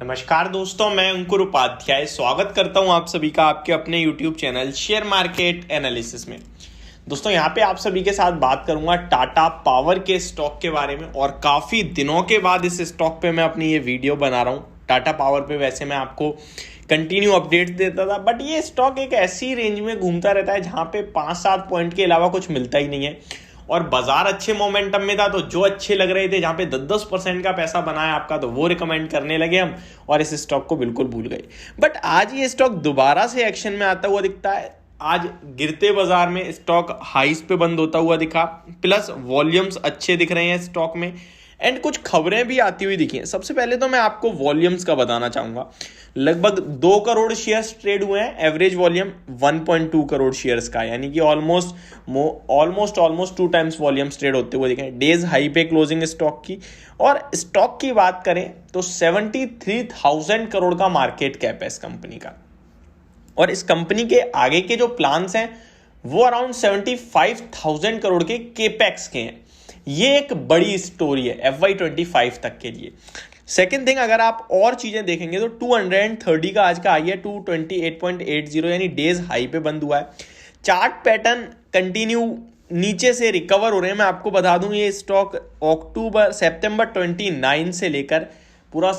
नमस्कार दोस्तों, मैं अंकुर उपाध्याय स्वागत करता हूं आप सभी का आपके अपने YouTube channel share market analysis में। दोस्तों यहां पे आप सभी के साथ बात करूंगा टाटा पावर के स्टॉक के बारे में और काफ़ी दिनों के बाद इस स्टॉक पे मैं अपनी ये वीडियो बना रहा हूं। टाटा पावर पे वैसे मैं आपको कंटिन्यू अपडेट देता था, बट ये स्टॉक एक ऐसी रेंज में घूमता रहता है जहां पे 5-7 पॉइंट के अलावा कुछ मिलता ही नहीं है और बाजार अच्छे मोमेंटम में था, तो जो अच्छे लग रहे थे जहां पे 10-10% का पैसा बना है आपका, तो वो रिकमेंड करने लगे हम और इस स्टॉक को बिल्कुल भूल गए। बट आज ये स्टॉक दोबारा से एक्शन में आता हुआ दिखता है। आज गिरते बाजार में स्टॉक हाईस पे बंद होता हुआ दिखा, प्लस वॉल्यूम्स अच्छे दिख रहे हैं स्टॉक में एंड कुछ खबरें भी आती हुई दिखी हैं। सबसे पहले तो मैं आपको वॉल्यूम्स का बताना चाहूंगा। लगभग 2 करोड़ शेयर्स ट्रेड हुए हैं, एवरेज वॉल्यूम 1.2 करोड़ शेयर्स का, यानी कि ऑलमोस्ट 2 टाइम्स वॉल्यूम्स ट्रेड होते हुए दिखे। डेज हाई पे क्लोजिंग स्टॉक की, और स्टॉक की बात करें तो 73,000 करोड़ का मार्केट कैप है इस कंपनी का, और इस कंपनी के आगे के जो प्लान्स हैं वो अराउंड 75,000 करोड़ के केपेक्स के हैं। ये एक बड़ी स्टोरी है FY25 तक के लिए। सेकेंड थिंग, अगर आप और चीजें देखेंगे तो 230 का आज का आई है, 228.80 यानी डेज हाई पे बंद हुआ है। चार्ट पैटर्न कंटिन्यू नीचे से रिकवर हो रहे हैं। मैं आपको बता दूं ये स्टॉक सितंबर 29 से लेकर पूरा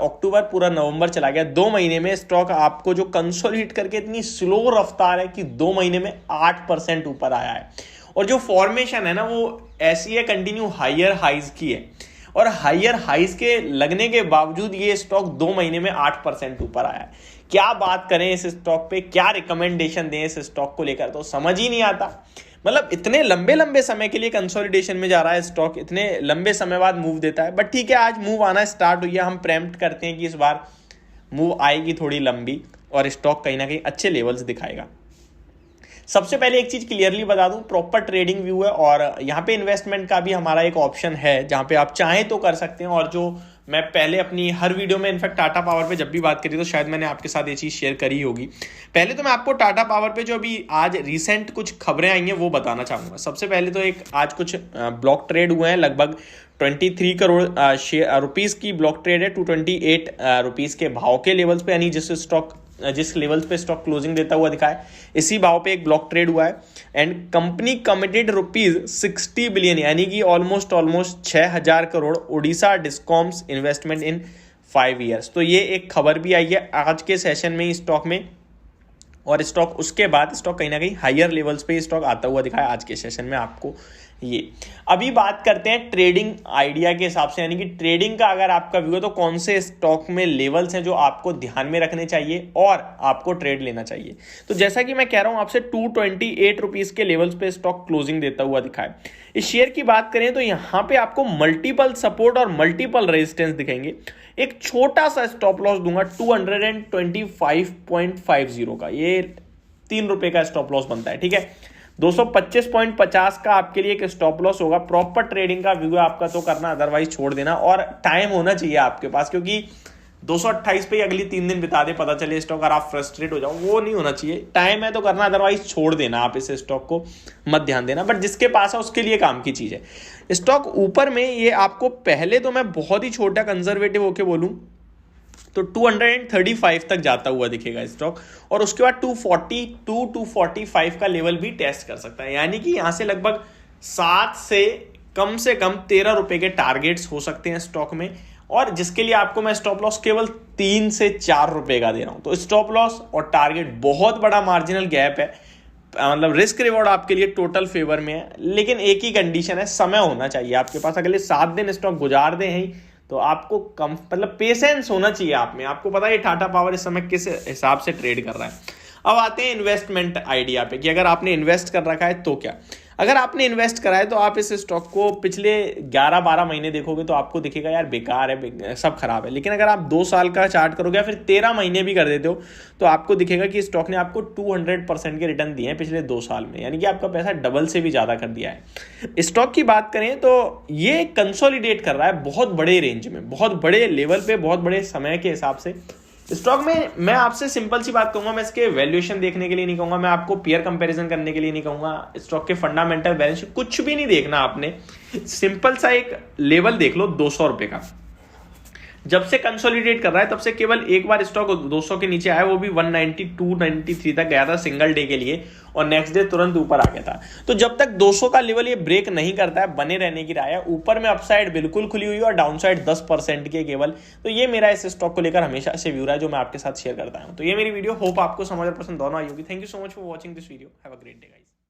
अक्टूबर पूरा नवंबर चला गया। 2 महीने में स्टॉक आपको जो कंसोलिडेट करके इतनी स्लो रफ्तार है कि 2 महीने में 8% ऊपर आया है, और जो फॉर्मेशन है ना वो ऐसी है कंटिन्यू हायर हाइज की है, और हायर हाइज के लगने के बावजूद ये स्टॉक 2 महीने में 8% ऊपर आया है। क्या बात करें इस स्टॉक पे, क्या रिकमेंडेशन दें इस स्टॉक को लेकर, तो समझ ही नहीं आता। मतलब इतने लंबे समय के लिए कंसोलिडेशन में जा रहा है स्टॉक, इतने लंबे समय बाद मूव देता है। बट ठीक है, आज मूव आना स्टार्ट हुई है। हम प्रेम्प्ट करते हैं कि इस बार मूव आएगी थोड़ी लंबी और स्टॉक कहीं ना कहीं अच्छे लेवल्स दिखाएगा। सबसे पहले एक चीज क्लियरली बता दूं, प्रॉपर ट्रेडिंग व्यू है और यहाँ पे इन्वेस्टमेंट का भी हमारा एक ऑप्शन है जहां पे आप चाहें तो कर सकते हैं। और जो मैं पहले अपनी हर वीडियो में इनफैक्ट टाटा पावर पे जब भी बात करी तो शायद मैंने आपके साथ ये चीज शेयर करी होगी। पहले तो मैं आपको टाटा पावर पे जो अभी आज रिसेंट कुछ खबरें आई हैं वो बताना चाहूंगा। सबसे पहले तो एक आज कुछ ब्लॉक ट्रेड हुए हैं, लगभग 23 करोड़ रुपीस की ब्लॉक ट्रेड है, 228 रुपीस के भाव के लेवल्स पे, यानी जिस लेवल्स पे स्टॉक क्लोजिंग देता हुआ दिखा है इसी भाव पे एक ब्लॉक ट्रेड हुआ है। एंड कंपनी कमिटेड ₹60 बिलियन, यानी कि almost 6,000 crore Odisha discoms investment इन 5 ईयर्स। तो ये एक खबर भी आई है आज के सेशन में स्टॉक में, और स्टॉक उसके बाद स्टॉक कहीं ना कहीं हायर लेवल्स पे स्टॉक आता हुआ दिखा है आज के सेशन में आपको। ये अभी बात करते हैं ट्रेडिंग आइडिया के हिसाब से, यानी कि ट्रेडिंग का अगर आपका व्यू है तो कौन से स्टॉक में लेवल्स हैं जो आपको ध्यान में रखने चाहिए और आपको ट्रेड लेना चाहिए। तो जैसा कि मैं कह रहा हूं आपसे, 228 रुपीस के लेवल्स पे स्टॉक क्लोजिंग देता हुआ दिखा है। इस शेयर की बात करें तो यहां पे आपको मल्टीपल सपोर्ट और मल्टीपल रेजिस्टेंस दिखेंगे। एक छोटा सा स्टॉप लॉस दूंगा 225.50 का, ये 3 रुपए का स्टॉप लॉस बनता है, ठीक है। 225.50 का आपके लिए एक स्टॉप लॉस होगा। प्रॉपर ट्रेडिंग का व्यू आपका तो करना, अदरवाइज छोड़ देना, और टाइम होना चाहिए आपके पास, क्योंकि 228 पे अगली 3 दिन बिता दे, पता चले स्टॉक और आप फ्रस्ट्रेट हो जाओ, वो नहीं होना चाहिए। टाइम है तो करना, अदरवाइज छोड़ देना, आप इस स्टॉक को मत ध्यान देना। बट जिसके पास है उसके लिए काम की चीज है। स्टॉक ऊपर में ये आपको, पहले तो मैं बहुत ही छोटा कंजर्वेटिव होके बोलूं तो 235 तक जाता हुआ दिखेगा स्टॉक, और उसके बाद 245 का लेवल भी टेस्ट कर सकता है, यानी कि यहां से लगभग 7 से कम 13 रुपए के टारगेट्स हो सकते हैं स्टॉक में, और जिसके लिए आपको मैं स्टॉप लॉस केवल 3 से 4 रुपए का दे रहा हूं। तो स्टॉप लॉस और टारगेट बहुत बड़ा मार्जिनल गैप है, मतलब रिस्क रिवॉर्ड आपके लिए टोटल फेवर में है। लेकिन एक ही कंडीशन है, समय होना चाहिए आपके पास। अगले 7 दिन स्टॉक गुजार दे हैं तो आपको कम, मतलब पेशेंस होना चाहिए आप में। आपको पता है टाटा पावर इस समय किस हिसाब से ट्रेड कर रहा है। अब आते हैं इन्वेस्टमेंट आइडिया पे कि अगर आपने इन्वेस्ट कर रखा है तो क्या। अगर आपने इन्वेस्ट करा है तो आप इस स्टॉक को पिछले 11-12 महीने देखोगे तो आपको दिखेगा यार बेकार है, सब खराब है। लेकिन अगर आप 2 साल का चार्ट करोगे या फिर 13 महीने भी कर देते हो तो आपको दिखेगा कि स्टॉक ने आपको 200% के रिटर्न दिए हैं पिछले 2 साल में, यानी कि आपका पैसा डबल से भी ज़्यादा कर दिया है। स्टॉक की बात करें तो ये कंसोलिडेट कर रहा है बहुत बड़े रेंज में, बहुत बड़े लेवल पे, बहुत बड़े समय के हिसाब से। स्टॉक में मैं आपसे सिंपल सी बात कहूंगा, मैं इसके वैल्यूएशन देखने के लिए नहीं कहूंगा, मैं आपको पेयर कंपैरिजन करने के लिए नहीं कहूंगा, स्टॉक के फंडामेंटल बैलेंस कुछ भी नहीं देखना आपने। सिंपल सा एक लेवल देख लो 200 रुपए का। जब से कंसोलिडेट कर रहा है तब से केवल एक बार स्टॉक 200 के नीचे आया, वो भी 192 93 तक गया था सिंगल डे के लिए, और नेक्स्ट डे तुरंत ऊपर आ गया था। तो जब तक 200 का लेवल ये ब्रेक नहीं करता है, बने रहने की राय है। ऊपर में अपसाइड बिल्कुल खुली हुई है और डाउनसाइड 10% के केवल। तो ये मेरा इस स्टॉक को लेकर हमेशा से व्यू रहा है जो मैं आपके साथ शेयर करता हूं। तो ये मेरी वीडियो, होप आपको समझ और पसंद दोनों आई होगी। Thank you so much for watching this video. Have a great day guys.